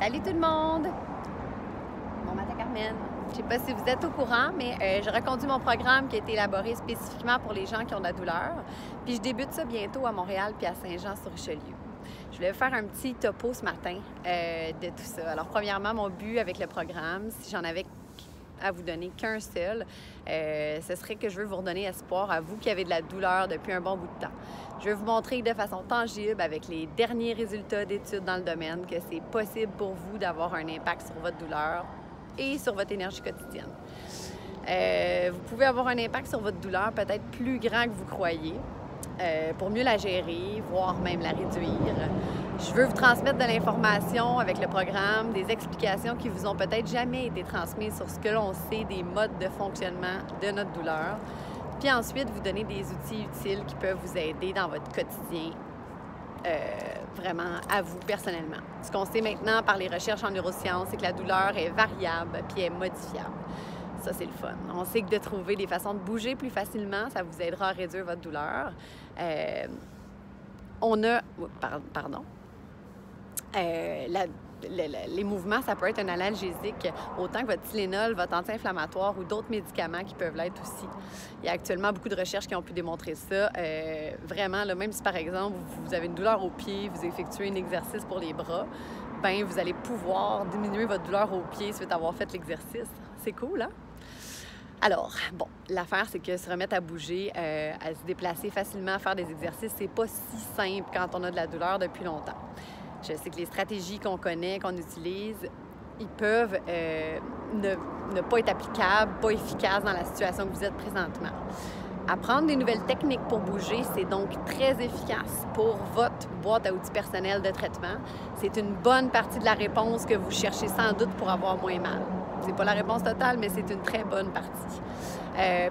Salut tout le monde! Bon matin Carmen! Je ne sais pas si vous êtes au courant, mais je reconduis mon programme qui a été élaboré spécifiquement pour les gens qui ont de la douleur. Puis je débute ça bientôt à Montréal puis à Saint-Jean-sur-Richelieu. Je voulais faire un petit topo ce matin de tout ça. Alors premièrement, mon but avec le programme, si j'en avais à vous donner qu'un seul, ce serait que je veux vous redonner espoir à vous qui avez de la douleur depuis un bon bout de temps. Je veux vous montrer de façon tangible, avec les derniers résultats d'études dans le domaine, que c'est possible pour vous d'avoir un impact sur votre douleur et sur votre énergie quotidienne. Vous pouvez avoir un impact sur votre douleur peut-être plus grand que vous croyez, pour mieux la gérer, voire même la réduire. Je veux vous transmettre de l'information avec le programme, des explications qui vous ont peut-être jamais été transmises sur ce que l'on sait des modes de fonctionnement de notre douleur. Puis ensuite, vous donner des outils utiles qui peuvent vous aider dans votre quotidien, vraiment à vous personnellement. Ce qu'on sait maintenant par les recherches en neurosciences, c'est que la douleur est variable puis est modifiable. Ça, c'est le fun. On sait que de trouver des façons de bouger plus facilement, ça vous aidera à réduire votre douleur. Les mouvements, ça peut être un analgésique, autant que votre Tylenol, votre anti-inflammatoire ou d'autres médicaments qui peuvent l'être aussi. Il y a actuellement beaucoup de recherches qui ont pu démontrer ça. Vraiment, là, même si par exemple, vous avez une douleur au pied, vous effectuez un exercice pour les bras, ben vous allez pouvoir diminuer votre douleur au pied suite à avoir fait l'exercice. C'est cool, hein? Alors, bon, l'affaire, c'est que se remettre à bouger, à se déplacer facilement, à faire des exercices, c'est pas si simple quand on a de la douleur depuis longtemps. Je sais que les stratégies qu'on connaît, qu'on utilise, ils peuvent ne pas être applicables, pas efficaces dans la situation que vous êtes présentement. Apprendre des nouvelles techniques pour bouger, c'est donc très efficace pour votre boîte à outils personnelle de traitement. C'est une bonne partie de la réponse que vous cherchez sans doute pour avoir moins mal. C'est pas la réponse totale, mais c'est une très bonne partie.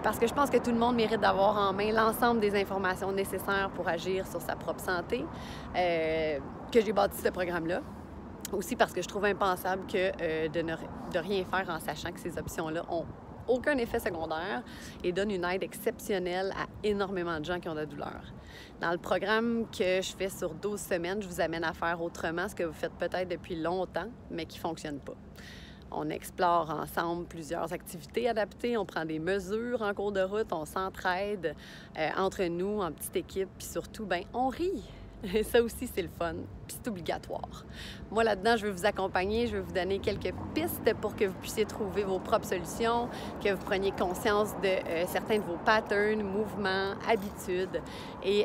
Parce que je pense que tout le monde mérite d'avoir en main l'ensemble des informations nécessaires pour agir sur sa propre santé, que j'ai bâti ce programme-là. Aussi parce que je trouve impensable que de rien faire en sachant que ces options-là ont aucun effet secondaire et donnent une aide exceptionnelle à énormément de gens qui ont de la douleur. Dans le programme que je fais sur 12 semaines, je vous amène à faire autrement ce que vous faites peut-être depuis longtemps, mais qui ne fonctionne pas. On explore ensemble plusieurs activités adaptées, on prend des mesures en cours de route, on s'entraide entre nous en petite équipe, puis surtout, ben, on rit. Et ça aussi, c'est le fun, puis c'est obligatoire. Moi, là-dedans, je veux vous accompagner, je veux vous donner quelques pistes pour que vous puissiez trouver vos propres solutions, que vous preniez conscience de certains de vos patterns, mouvements, habitudes et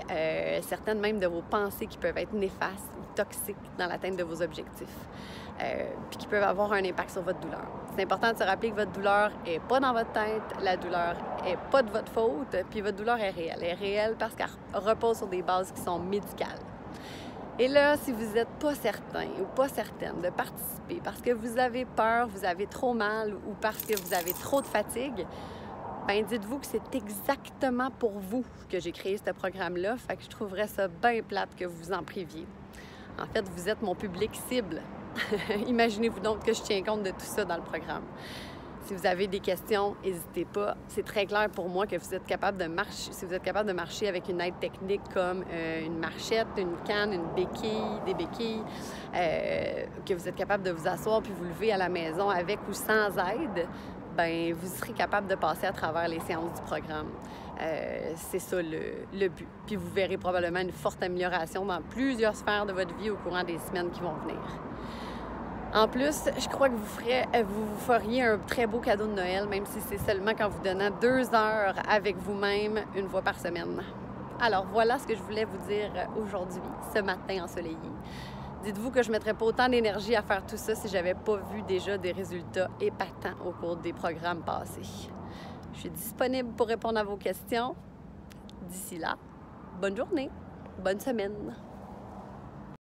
certaines même de vos pensées qui peuvent être néfastes ou toxiques dans l'atteinte de vos objectifs, puis qui peuvent avoir un impact sur votre douleur. C'est important de se rappeler que votre douleur n'est pas dans votre tête, la douleur n'est pas de votre faute, puis votre douleur est réelle. Elle est réelle parce qu'elle repose sur des bases qui sont médicales. Et là, si vous n'êtes pas certain ou pas certaine de participer parce que vous avez peur, vous avez trop mal ou parce que vous avez trop de fatigue, bien, dites-vous que c'est exactement pour vous que j'ai créé ce programme-là. Fait que je trouverais ça bien plate que vous vous en priviez. En fait, vous êtes mon public cible. Imaginez-vous donc que je tiens compte de tout ça dans le programme. Si vous avez des questions, n'hésitez pas. C'est très clair pour moi que vous êtes capable de marcher, si vous êtes capable de marcher avec une aide technique comme une marchette, une canne, une béquille, des béquilles, que vous êtes capable de vous asseoir puis vous lever à la maison avec ou sans aide, bien, vous serez capable de passer à travers les séances du programme. C'est ça le but. Puis vous verrez probablement une forte amélioration dans plusieurs sphères de votre vie au courant des semaines qui vont venir. En plus, je crois que vous feriez un très beau cadeau de Noël, même si c'est seulement qu'en vous donnant 2 heures avec vous-même une fois par semaine. Alors voilà ce que je voulais vous dire aujourd'hui, ce matin ensoleillé. Dites-vous que je ne mettrais pas autant d'énergie à faire tout ça si je n'avais pas vu déjà des résultats épatants au cours des programmes passés. Je suis disponible pour répondre à vos questions. D'ici là, bonne journée, bonne semaine.